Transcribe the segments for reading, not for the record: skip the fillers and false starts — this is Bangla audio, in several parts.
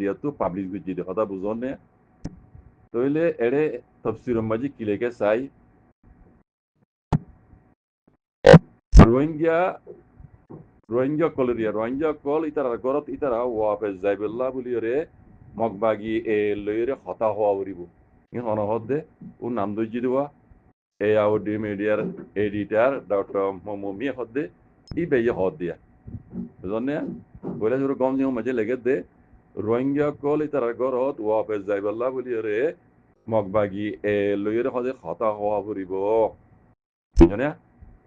media tu publish gujji de কথা বুঝনে তইলে এড়ে তফসির মাঝি কি লেখে চাই রোহিঙ্গা রোহিঙ্গা কলেরিয়া রোহিঙ্গা কল ইতারা গরত ইতারা ওয়াফেজ যাইবেল্লা বলি রে মগবাগি এ লইরে হতা হওয়া উরিব ই হনহদে ও নাম দইজি দেওয়া এ আউডি মিডিয়ার এডিটার ডক্টর মমমি হদে ই বেয়ে হদ দিয়া বুঝনে বলে জোর গম জিও মাঝে লেগে দে রোহিঙ্গা কল ইতারা গরত ওয়াফেজ যাইবেল্লা বলি রে মগবাগি এ লইরে হদে হতা হওয়া উরিব বুঝনে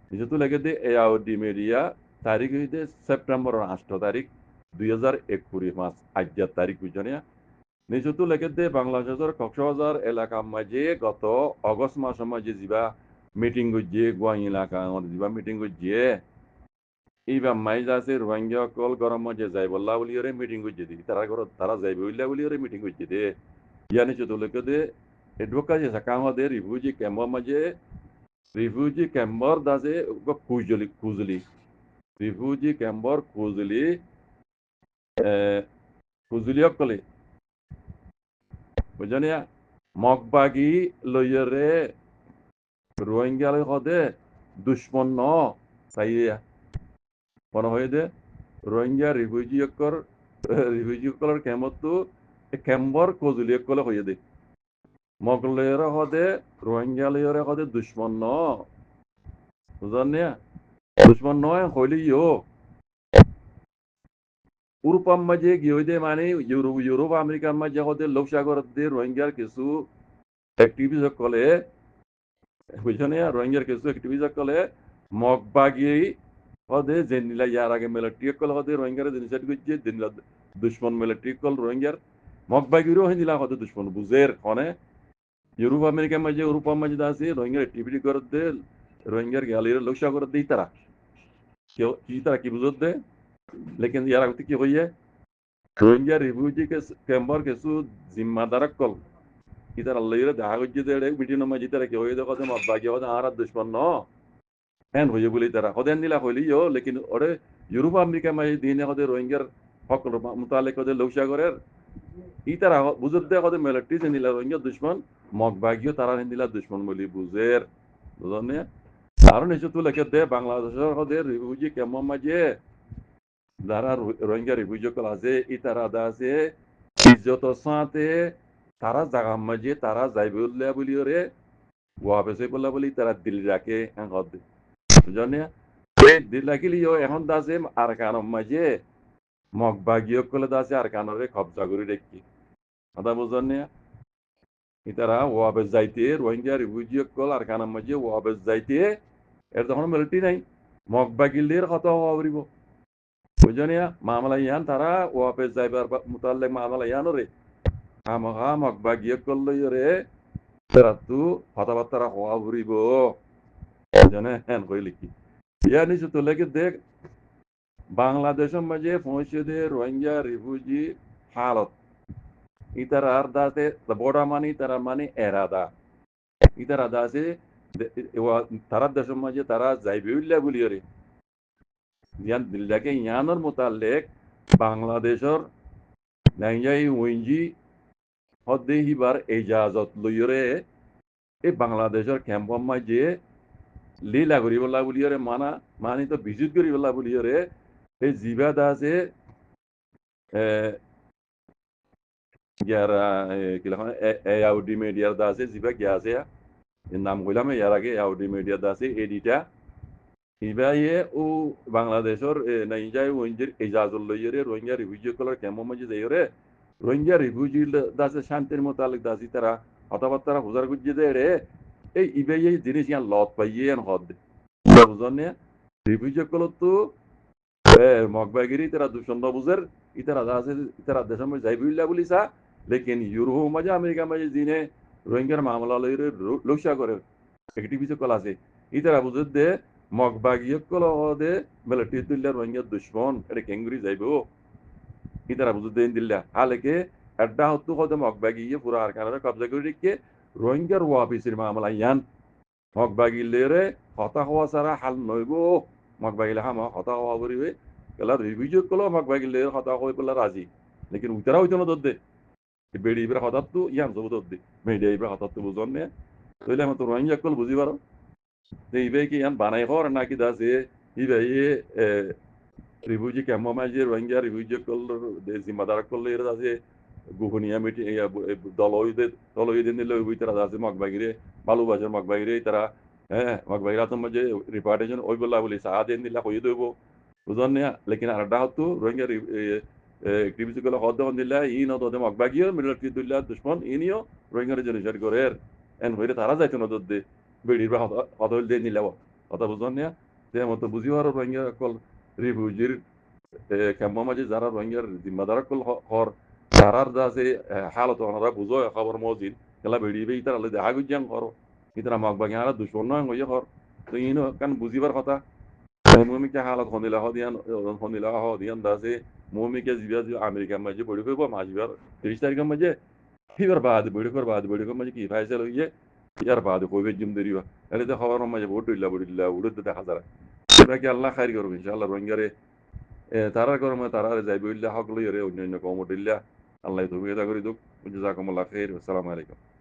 যেহেতু লেগে দে এ আউডি মিডিয়া তারিখ হইতে সেপ্টেম্বরের 8 তারিখ 2021 মাস আজ্জার তারিখ বুঝনে নিচুতো লেগে দে বাংলাদেশের কক্সবাজার এলাকা মাঝে গত অগস্ট মাস মাঝে যা মিটিং গিয়ে গোয়াং এলাকা যা মিটিং গিয়ে এইবার মাইজ আছে রোহিঙ্গা কল গরম মাঝে যাই বললা বলি ওরে মিটিং গিয়ে দি তারা যাইবে বললা বলি ওরে মিটিং গিয়ে দে ইয়া নিচুতো লেগে দে এডভোকা যে সাকাম দে রিফিউজি ক্যাম্পর মাঝে রিফিউজি ক্যাম্পর দাসে খুঁজলি রিফিউজি ক্যাম্পর খুঁজলি অকলে বুঝনি মগবাগি লইরে রোহিঙ্গা লই হদে দুশ্মন ন সাইয়া মনে হয় দে রোহিঙ্গা রিফিউজি অকলর ক্যাম্পতো ক্যাম্পর খুঁজলি অকলে হয়ে দে মগ লইরে হদে রোহিঙ্গা লইরে হদে দুশ্মন ন বুঝনি দুশ্মন নয় হইলিও উরুপাম মাঝে গিয়ে মানে ইউরোপ আমেরিকার মাঝে হতে লোকসাগর দিয়ে রোহিঙ্গার কিছু অ্যাক্টিভিস্ট কলে বুঝনে রোহিঙ্গার কিছু অ্যাক্টিভিস্ট কলে মগবাগি হদে জেনিলা ইয়ার আগে মিলিটারি কল হদে রোহিঙ্গার জিনিসের গুজে জেনিলা দুশ্মন মিলিটারি কল রোহিঙ্গার মগবাগিরও হিন্দিলা হদে দুশ্মন বুঝের কনে ইউরোপ আমেরিকার মাঝে ইউরোপার মাঝে আছে রোহিঙ্গার অ্যাক্টিভিটি করে দে রোহিঙ্গার গ্যালির লোকসাগর দিয়ে তারা কি বুঝত দে লেকিন ইয়ার আগে কি হইয়ে রোহিঙ্গা রিফিউজি ক্যাম্পর কিছু জিম্মাদারক কল ইতার আল্লাহরে দেখা করছে যে মিটিং মাঝে তারা কি হয়ে দেখো বাকি হতে আর দুশ্মন ন হ্যাঁ হয়ে বলি তারা হদেন নিলা হইলিও লেকিন ওরে ইউরোপ আমেরিকা মাঝে দিনে হতে রোহিঙ্গার হক মোতালেক হতে লোকসাগরের ই তারা বুঝত দে হতে মিলিটারি যে নিলা রোহিঙ্গা দুশ্মন মগবাগিও তারা নিলা দুশ্মন বলি বুঝের বুঝনে কারণ এসে তো লেখে দে বাংলাদেশের হতে রিফিউজি ক্যাম্পর মাঝে যারা রোহিঙ্গা রিফিউজি কল আছে ই তারা আছে ইজ্জত সাথে তারা জাগা মাঝে তারা যাইবে বলি রে ওয়াবেসে বললা বলি তারা দিল রাখে হদ বুঝনে দিল রাখিলিও এখন দাসে আর কানম মাঝে মগবাগিও কলে দাসে আর কানরে কবজা করে রেখি কথা বুঝনে ইতারা ওয়াবেস যাইতে রোহিঙ্গা রিফিউজি কল আর কানম মাঝে ওয়াবেস যাইতে এর তখন মিলিটারি নাই মগবাগিলের কথা হওয়া বলিব বুঝনে মামলা ইয়ান তারা ওয়াবেস যাইবার মোতালেক মামলা ইয়ানো রে আমাহা মগবাগিও করলো রে তারা তো কথাবার্তা হওয়া ঘুরিব জানে হ্যান কই লিখি ইয়া নিচে তো লেগে দেখ বাংলাদেশের মাঝে পৌঁছে দে রোহিঙ্গা রিফিউজি হালত ইতারা আর দাসে বড়া মানে তারা মানে এরাদা ইতারা দাসে তারা দেশের মাঝে তারা যাইবে উল্লা বলি রে ইয়ান দিল্লাকে ইয়ানোর মোতালেক বাংলাদেশের নাইজাই ওইঞ্জি হদ্দে হিবার এজাজত লইরে এই বাংলাদেশের ক্যাম্পর মাঝে লীলা করি বলা বুলিয়রে মানি তো ভিজিট করি বলা বুলিয়রে এই জিবাদ আছে ইয়ারা কি লেখা আউডি মিডিয়ার দা আছে জিবা গিয়া আছে এর নাম কইলাম ইয়ার আগে আউডি মিডিয়ার দা আছে এডিটা ইবাইয়ে ও বাংলাদেশের নাই যায় ওইঞ্জির এজাজত লইরে রোহিঙ্গা রিফিউজি কলার ক্যাম্পর মাঝে যাইরে রোহিঙ্গা রিফিউজি দাসে শান্তির মোতালেক দাসি তারা কথাবার্তা হুজার গুজিয়ে দেয় রে এই ইবে এই জিনিস ইয়ান লত পাইয়ে ইয়ান হদ বুঝনে রিফিউজি কলত তো মগবাগিরি তারা দুশন্দ বুঝের ইতারা আছে ইতারা দেশের মধ্যে যাই বুঝলা বলিসা লেকিন ইউরোপ মাঝে আমেরিকা মাঝে জিনে রোহিঙ্গার মামলা লইরে লোকসা করে একটিভিটি কল আছে ইতারা বুঝের দে মগবাগিয়ে কল দে মিলিটারি তুললে রোহিঙ্গার দুশ্মন এটা কেঙ্গুরি যাইব ইতারা বুঝের দেন দিল্লা হালেকে এড্ডা হতো হদে মগবাগিয়ে পুরা আর কানারে কবজা করে রেখে রোহিঙ্গার ওয়াপিসের মামলা ইয়ান মগবাগিলেরে হতা হওয়া ছাড়া হাল নইব মগবাগিলে হামা হতা হওয়া করিবে কেলা রিভিউ কলো মগবাগিলের হতা হয়ে পেলা রাজি লেকিন উইতারা হইতো না দদ্দে বেড়ি ইবরা হঠাৎ তো ইয়ান সব দদ্দে মেডিয়া ইবরা হঠাৎ তো বুঝন নে তইলে আমার তো রোহিঙ্গা কল বুঝি পারো যে ইবে কি ইয়ান বানাই হর নাকি দাসে ইবে রিফিউজি ক্যাম্প মাঝে রোহিঙ্গা রিফিউজি কল জিম্মাদার করলে এরা আছে গোপনীয় মিটিং দলইদের নিলে ওই তারা আছে মগবাগিরে বালুবাজার মগবাগিরে তারা হ্যাঁ মগবাগিরা তো মাঝে রিপার্টেশন ওই বললা বলি সাহা দেন দিলা কই দেব বুঝন না লেকিন আর ডাহত তো রোহিঙ্গা একটিভিটি গুলো হদ দেন দিলা ই ন তো মগবাগিও মিলিটারি দিলা দুশ্মন ইনিও রোহিঙ্গার জন্য জারি করে এন হইরে তারা যাইতো না দদ্দে বেড়ির বা হদল দেন দিলা কথা বুঝন না তে মতো বুঝিবার রোহিঙ্গা কল রিফিউজির ক্যাম্প মাঝে যারা রোহিঙ্গার জিম্মাদার কল হর তারার দাসে হালত ওনারা বুঝো খবর মজিদ কেলা বেড়িয়ে বেই তারা দেখা গুজাং করো ইতারা মগ বাগি হারা দুশ্মন নয় হইয়া কর তো ইনো কান বুঝিবার কথা মুমিকে হালত হন্দিলা হদিয়ান দাসে মুমিকে জিবিয়া আমেরিকার মাঝে বড়ি করবো মাঝিবার 30 তারিখের মাঝে ফিবার বড়ি কর মাঝে কি ফাইসাল হইয়ে ইয়ার বাদ কইবে জিম দেরিবা এলে তো খবর মাঝে বড়িল্লা উড়তে দেখা যায় সেটা কি আল্লাহ খাইর করবে ইনশাআল্লাহ রোহিঙ্গারে তারা গরমে তারা যাইবে হক লইরে অন্যান্য কমটিল্লা আল্লাহ তুমি এটা করে দুক জাজাকুমুল্লাহ খাইর আসসালামু আলাইকুম